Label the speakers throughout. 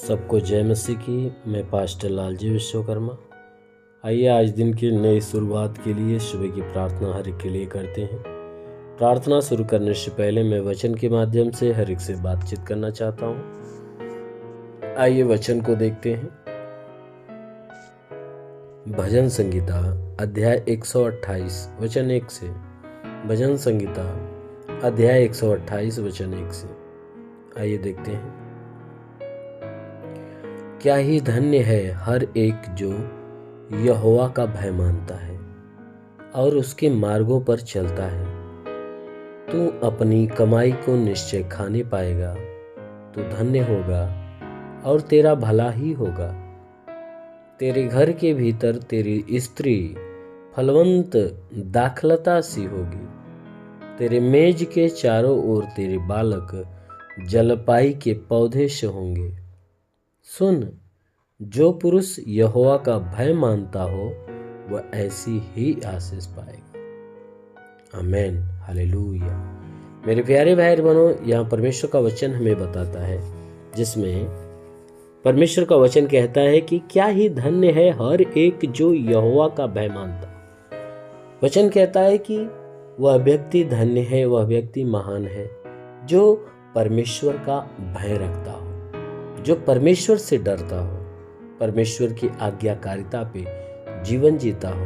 Speaker 1: सबको जय मसीह की। मैं पास्टर लालजी विश्वकर्मा। आइए आज दिन की नई शुरुआत के लिए सुबह की प्रार्थना हर एक के लिए करते हैं। प्रार्थना शुरू करने से पहले मैं वचन के माध्यम से हर एक से बातचीत करना चाहता हूँ। आइए वचन को देखते हैं। भजन संगीता अध्याय 128 वचन 1 से। भजन संगीता अध्याय 128 वचन 1 से। आइए देखते हैं। क्या ही धन्य है हर एक जो यहोवा का भय मानता है और उसके मार्गों पर चलता है। तू अपनी कमाई को निश्चय खाने पाएगा, तू धन्य होगा और तेरा भला ही होगा। तेरे घर के भीतर तेरी स्त्री फलवंत दाखलता सी होगी। तेरे मेज के चारों ओर तेरे बालक जलपाई के पौधे से होंगे। सुन, जो पुरुष यहोवा का भय मानता हो वह ऐसी ही आशीष पाएगा। आमीन, हालेलुया। मेरे प्यारे भाई बहनों, यहाँ परमेश्वर का वचन हमें बताता है, जिसमें परमेश्वर का वचन कहता है कि क्या ही धन्य है हर एक जो यहोवा का भय मानता। वचन कहता है कि वह व्यक्ति धन्य है, वह व्यक्ति महान है जो परमेश्वर का भय रखता हो, जो परमेश्वर से डरता हो, परमेश्वर की आज्ञाकारिता पे जीवन जीता हो।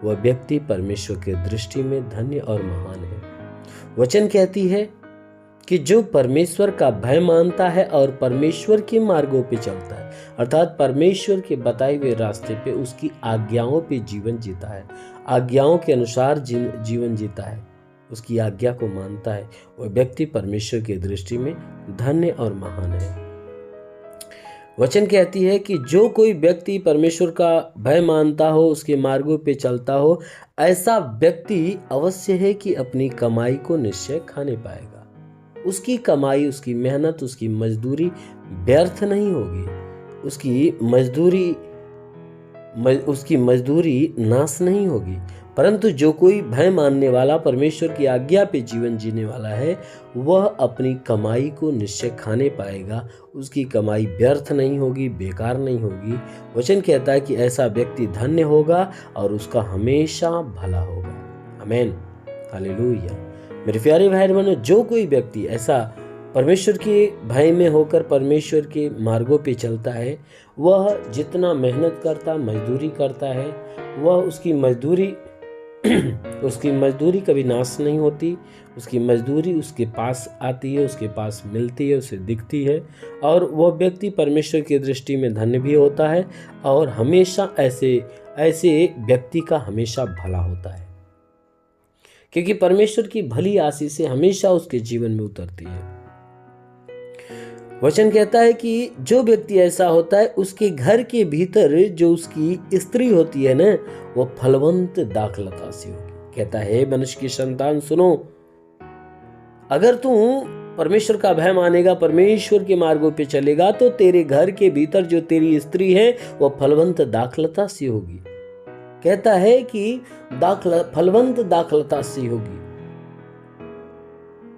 Speaker 1: वह व्यक्ति परमेश्वर के दृष्टि में धन्य और महान है। वचन कहती है कि जो परमेश्वर का भय मानता है और परमेश्वर के मार्गों पे चलता है, अर्थात परमेश्वर के बताए हुए रास्ते पे, उसकी आज्ञाओं पे जीवन जीता है, आज्ञाओं के अनुसार जीवन जीता है, उसकी आज्ञा को मानता है, वह व्यक्ति परमेश्वर की दृष्टि में धन्य और महान है। वचन कहती है कि जो कोई व्यक्ति परमेश्वर का भय मानता हो, उसके मार्गों पे चलता हो, ऐसा व्यक्ति अवश्य है कि अपनी कमाई को निश्चय खाने पाएगा। उसकी कमाई, उसकी मेहनत, उसकी मजदूरी व्यर्थ नहीं होगी। उसकी मजदूरी नाश नहीं होगी। परंतु जो कोई भय मानने वाला, परमेश्वर की आज्ञा पे जीवन जीने वाला है, वह अपनी कमाई को निश्चय खाने पाएगा। उसकी कमाई व्यर्थ नहीं होगी, बेकार नहीं होगी। वचन कहता है कि ऐसा व्यक्ति धन्य होगा और उसका हमेशा भला होगा। आमीन, हालेलुया। मेरे प्यारे भाई बहनों, जो कोई व्यक्ति ऐसा परमेश्वर के भय में होकर परमेश्वर के मार्गों पे चलता है, वह जितना मेहनत करता, मजदूरी करता है, वह उसकी मजदूरी कभी नाश नहीं होती। उसकी मजदूरी उसके पास आती है, उसके पास मिलती है, उसे दिखती है, और वह व्यक्ति परमेश्वर की दृष्टि में धन्य भी होता है और हमेशा ऐसे व्यक्ति का हमेशा भला होता है, क्योंकि परमेश्वर की भली आशीषें हमेशा उसके जीवन में उतरती है। वचन कहता है कि जो व्यक्ति ऐसा होता है, उसके घर के भीतर जो उसकी स्त्री होती है ना, वो फलवंत दाखलता सी होगी। कहता है, मनुष्य की संतान सुनो, अगर तू परमेश्वर का भय मानेगा, परमेश्वर के मार्गों पे चलेगा, तो तेरे घर के भीतर जो तेरी स्त्री है वो फलवंत दाखलता सी होगी। कहता है कि फलवंत दाखलता सी होगी।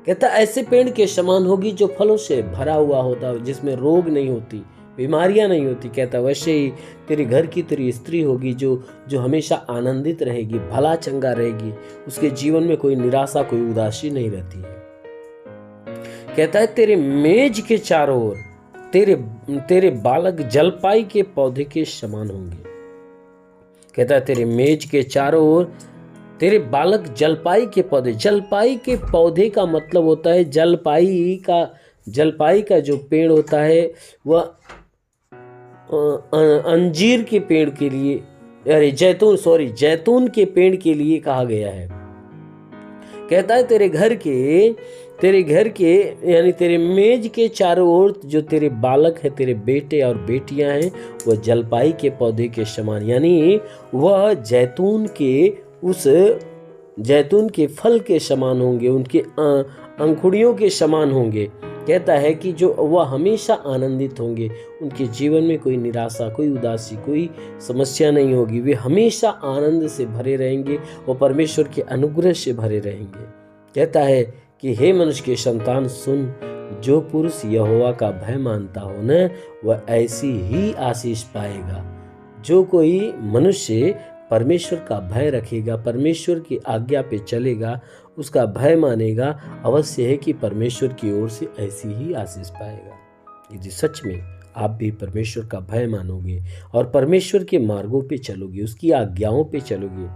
Speaker 1: कहता ऐसे पेड़ के समान होगी जो फलों से भरा हुआ होता है, जिसमें रोग नहीं होती, बीमारियां नहीं होती। कहता वैसे ही तेरे घर की तेरी स्त्री होगी जो हमेशा आनंदित रहेगी, भला चंगा रहेगी। उसके जीवन में कोई निराशा, कोई उदासी नहीं रहती है। कहता है तेरे मेज के चारों ओर तेरे बालक जलपाई के पौधे के समान होंगे। कहता है तेरे मेज के चारों ओर तेरे बालक जलपाई के पौधे। जलपाई के पौधे का मतलब होता है, जलपाई का जो पेड़ होता है वह अंजीर के पेड़ के लिए, जैतून के पेड़ के लिए कहा गया है। कहता है तेरे घर के यानी तेरे मेज के चारों ओर जो तेरे बालक है, तेरे बेटे और बेटियां हैं, वह जलपाई के पौधे के समान, यानी वह जैतून के फल के समान होंगे, उनके अंकुड़ियों के समान होंगे। कहता है कि जो वह हमेशा आनंदित होंगे, उनके जीवन में कोई निराशा, कोई उदासी, कोई समस्या नहीं होगी। वे हमेशा आनंद से भरे रहेंगे, वो परमेश्वर के अनुग्रह से भरे रहेंगे। कहता है कि हे मनुष्य के संतान सुन, जो पुरुष यहोवा का भय मानता हो न, वह ऐसी ही आशीष पाएगा। जो कोई मनुष्य परमेश्वर का भय रखेगा, परमेश्वर की आज्ञा पे चलेगा, उसका भय मानेगा, अवश्य है कि परमेश्वर की ओर से ऐसी ही आशीष पाएगा। यदि सच में आप भी परमेश्वर का भय मानोगे और परमेश्वर के मार्गों पे चलोगे, उसकी आज्ञाओं पे चलोगे,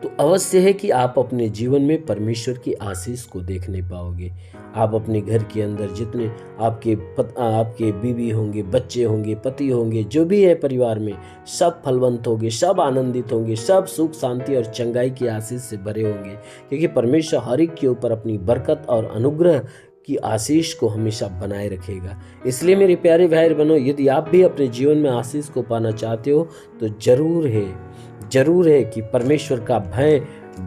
Speaker 1: तो अवश्य है कि आप अपने जीवन में परमेश्वर की आशीष को देखने पाओगे। आप अपने घर के अंदर जितने आपके बीवी होंगे, बच्चे होंगे, पति होंगे, जो भी है परिवार में, सब फलवंत होंगे, सब आनंदित होंगे, सब सुख शांति और चंगाई की आशीष से भरे होंगे, क्योंकि परमेश्वर हर एक के ऊपर अपनी बरकत और अनुग्रह की आशीष को हमेशा बनाए रखेगा। इसलिए मेरे प्यारे भाई बहनों, यदि आप भी अपने जीवन में आशीष को पाना चाहते हो तो जरूर है कि परमेश्वर का भय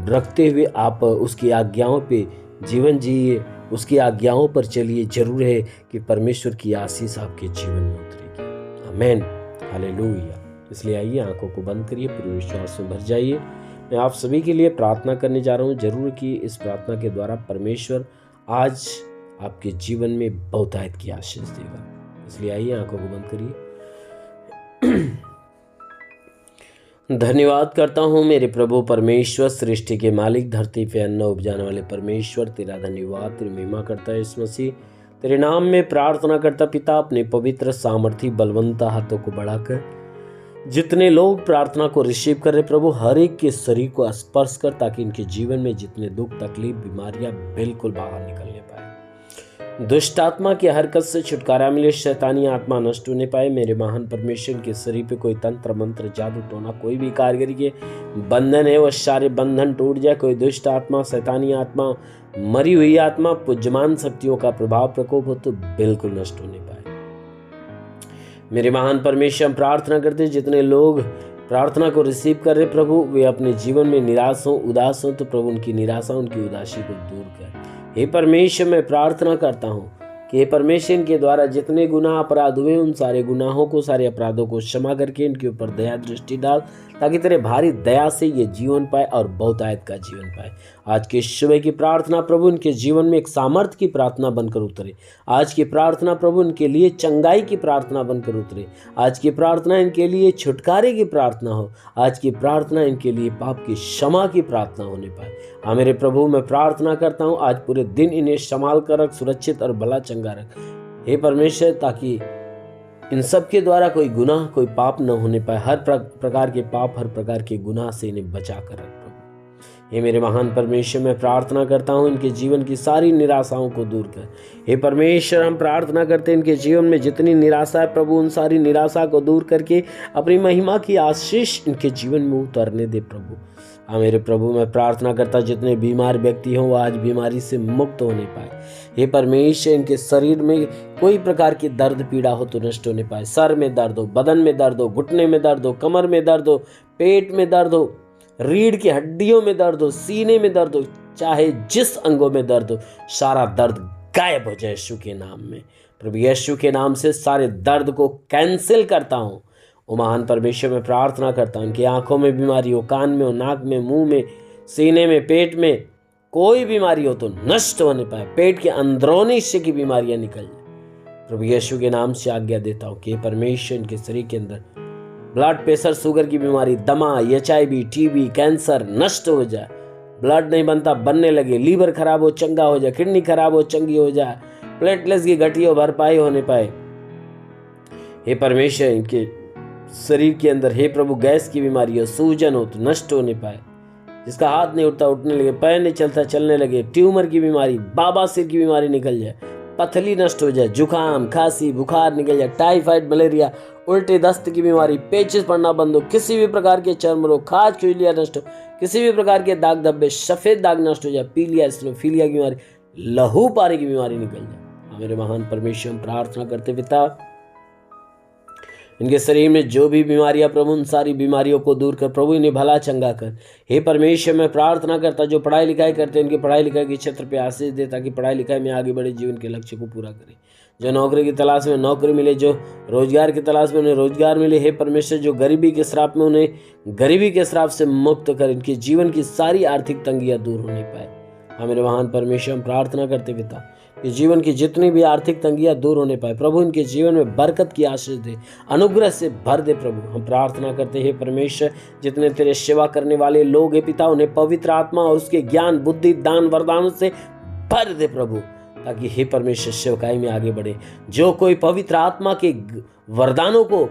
Speaker 1: रखते हुए आप उसकी आज्ञाओं पे जीवन जिए, उसकी आज्ञाओं पर चलिए। जरूर है कि परमेश्वर की आशीष आपके जीवन में उतरेगी। आमीन, हालेलुया। इसलिए आइए, आंखों को बंद करिए, पूरे विश्वास में भर जाइए। मैं आप सभी के लिए प्रार्थना करने जा रहा हूँ। जरूर कि इस प्रार्थना के द्वारा परमेश्वर आज आपके जीवन में बहुतायत की आशीष देगा। इसलिए आइए, आंखों को बंद करिए। धन्यवाद करता हूँ मेरे प्रभु परमेश्वर, सृष्टि के मालिक, धरती पे अन्न उपजाने वाले परमेश्वर, तेरा धन्यवाद, तेरी महिमा करता है इस मसीह। तेरे नाम में प्रार्थना करता पिता, अपने पवित्र सामर्थी बलवंता हाथों को बढ़ाकर जितने लोग प्रार्थना को रिसीव कर रहे प्रभु, हर एक के शरीर को स्पर्श कर, ताकि इनके जीवन में जितने दुख तकलीफ बीमारियां बिल्कुल बाहर निकलने पाए, दुष्ट आत्मा की हरकत से छुटकारा मिले, शैतानी आत्मा नष्ट होने पाए। मेरे महान परमेश्वर के शरीर पे कोई तंत्र मंत्र जादू टोना कोई भी कारीगरी के बंधन है, वह सारे बंधन टूट जाए। कोई दुष्ट आत्मा, शैतानी आत्मा, मरी हुई आत्मा, पूज्यमान शक्तियों का प्रभाव प्रकोप हो तो बिल्कुल नष्ट होने पाए। मेरे महान परमेश्वर, हम प्रार्थना करते जितने लोग प्रार्थना को रिसीव कर रहे प्रभु, वे अपने जीवन में निराश हो, उदास हो, तो प्रभु उनकी निराशा, उनकी उदासी को दूर कर। हे परमेश्वर, मैं प्रार्थना करता हूँ कि हे परमेश्वर, इनके द्वारा जितने गुनाह अपराध हुए, उन सारे गुनाहों को, सारे अपराधों को क्षमा करके इनके ऊपर दया दृष्टि डाल, ताकि तेरे भारी दया से ये जीवन पाए और बहुतायत का जीवन पाए। आज के सुबह की प्रार्थना प्रभु इनके जीवन में एक सामर्थ्य की प्रार्थना बनकर उतरे। आज की प्रार्थना प्रभु इनके लिए चंगाई की प्रार्थना बनकर उतरे। आज की प्रार्थना इनके लिए छुटकारे की प्रार्थना हो। आज की प्रार्थना इनके लिए पाप की क्षमा की प्रार्थना होने पाए। हाँ मेरे प्रभु, मैं प्रार्थना करता हूँ आज पूरे दिन इन्हें संभाल कर रख, सुरक्षित और भला चंगा रख हे परमेश्वर, ताकि इन सब के द्वारा कोई गुनाह, कोई पाप न होने पाए। हर प्रकार के पाप, हर प्रकार के गुनाह से इन्हें बचा कर रख प्रभु। हे मेरे महान परमेश्वर, मैं प्रार्थना करता हूँ इनके जीवन की सारी निराशाओं को दूर कर। हे परमेश्वर, हम प्रार्थना करते हैं इनके जीवन में जितनी निराशा है प्रभु, उन सारी निराशा को दूर करके अपनी महिमा की आशीष इनके जीवन में उतरने दे प्रभु। हाँ मेरे प्रभु, मैं प्रार्थना करता जितने बीमार व्यक्ति हों, वह आज बीमारी से मुक्त होने पाए। हे परमेश्वर, इनके शरीर में कोई प्रकार की दर्द पीड़ा हो तो नष्ट होने पाए। सर में दर्द हो, बदन में दर्द हो, घुटने में दर्द हो, कमर में दर्द हो, पेट में दर्द हो, रीढ़ की हड्डियों में दर्द हो, सीने में दर्द हो, चाहे जिस अंगों में दर्द हो, सारा दर्द गायब हो जाए यीशु के नाम में। प्रभु यीशु के नाम से सारे दर्द को कैंसिल करता हूँ। ओ महान परमेश्वर, मैं प्रार्थना करता हूँ इनकी आंखों में बीमारी हो, कान में हो, नाक में, मुंह में, सीने में, पेट में कोई बीमारी हो तो नष्ट होने पाए। पेट के अंदरूनी हिस्से की बीमारियां निकल जाए। प्रभु यीशु के नाम से आज्ञा देता हूँ कि परमेश्वर इनके शरीर के अंदर ब्लड प्रेशर, शुगर की बीमारी, दमा, HIV, TB, कैंसर नष्ट हो जाए। ब्लड नहीं बनता, बनने लगे। लीवर खराब हो, चंगा हो जाए। किडनी खराब हो, चंगी हो जाए। प्लेटलेट्स की घटी हो, भरपाई होने पाए। हे परमेश्वर, इनके शरीर के अंदर हे प्रभु गैस की बीमारी हो, सूजन हो तो नष्ट होने पाए। जिसका हाथ नहीं उठता उठने लगे, पैर नहीं चलता चलने लगे, ट्यूमर की बीमारी, बाबासिर की बीमारी निकल जाए, पथली नष्ट हो जाए, जुकाम, खांसी, बुखार निकल जाए, टाइफाइड, मलेरिया, उल्टे दस्त की बीमारी, पेचिस पड़ना बंद हो, किसी भी प्रकार के चर्म रोग, खाज खुजलियाँ नष्ट हो, किसी भी प्रकार के दाग धब्बे, सफेद दाग नष्ट हो जाए, पीलिया, स्नोफीलिया की बीमारी, लहू पारे की बीमारी निकल जाए। मेरे महान परमेश्वर, प्रार्थना करते पिता, इनके शरीर में जो भी बीमारियां प्रभु, उन सारी बीमारियों को दूर कर प्रभु, इन्हें भला चंगा कर। हे परमेश्वर, मैं प्रार्थना करता जो पढ़ाई लिखाई करते हैं, इनकी पढ़ाई लिखाई के क्षेत्र पे आशीष दे, ताकि पढ़ाई लिखाई में आगे बढ़े, जीवन के लक्ष्य को पूरा करें। जो नौकरी की तलाश में नौकरी मिले, जो रोजगार की तलाश में उन्हें रोजगार मिले। हे परमेश्वर, जो गरीबी के श्राप में, उन्हें गरीबी के श्राप से मुक्त कर, इनके जीवन की सारी आर्थिक तंगियाँ दूर होने पाए। हाँ मेरे महान परमेश्वर, हम प्रार्थना करते पिता, कि जीवन की जितनी भी आर्थिक तंगियां दूर होने पाए प्रभु, इनके जीवन में बरकत की आशीष दे, अनुग्रह से भर दे प्रभु। हम प्रार्थना करते हैं परमेश्वर, जितने तेरे सेवा करने वाले लोग हैं पिता, उन्हें पवित्र आत्मा और उसके ज्ञान, बुद्धि, दान, वरदानों से भर दे प्रभु, ताकि हे परमेश्वर सेवकाई में आगे बढ़े। जो कोई पवित्र आत्मा के वरदानों को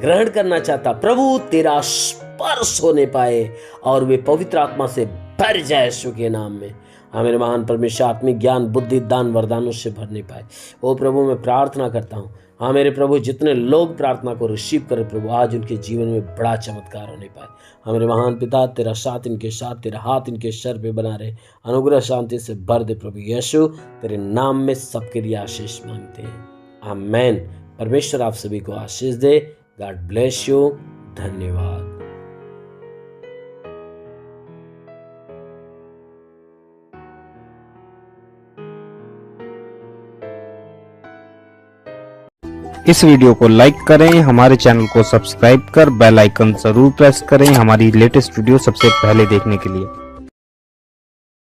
Speaker 1: ग्रहण करना चाहता प्रभु, तेरा स्पर्श होने पाए और वे पवित्र आत्मा से भर जाए यीशु के नाम में। हाँ मेरे महान परमेश्वर, आत्मिक ज्ञान, बुद्धि, दान, वरदानों से भरने पाए। ओ प्रभु मैं प्रार्थना करता हूँ, हाँ मेरे प्रभु, जितने लोग प्रार्थना को रिसीव करें प्रभु, आज उनके जीवन में बड़ा चमत्कार होने पाए। हाँ मेरे महान पिता, तेरा साथ इनके साथ, तेरा हाथ इनके सर पे बना रहे, अनुग्रह शांति से भर दे प्रभु यीशु, तेरे नाम में सबके लिए आशीष मांगते हैं, आमेन। परमेश्वर आप सभी को आशीष दे। God bless you. धन्यवाद।
Speaker 2: इस वीडियो को लाइक करें, हमारे चैनल को सब्सक्राइब कर बेल आइकन जरूर प्रेस करें हमारी लेटेस्ट वीडियो सबसे पहले देखने के लिए।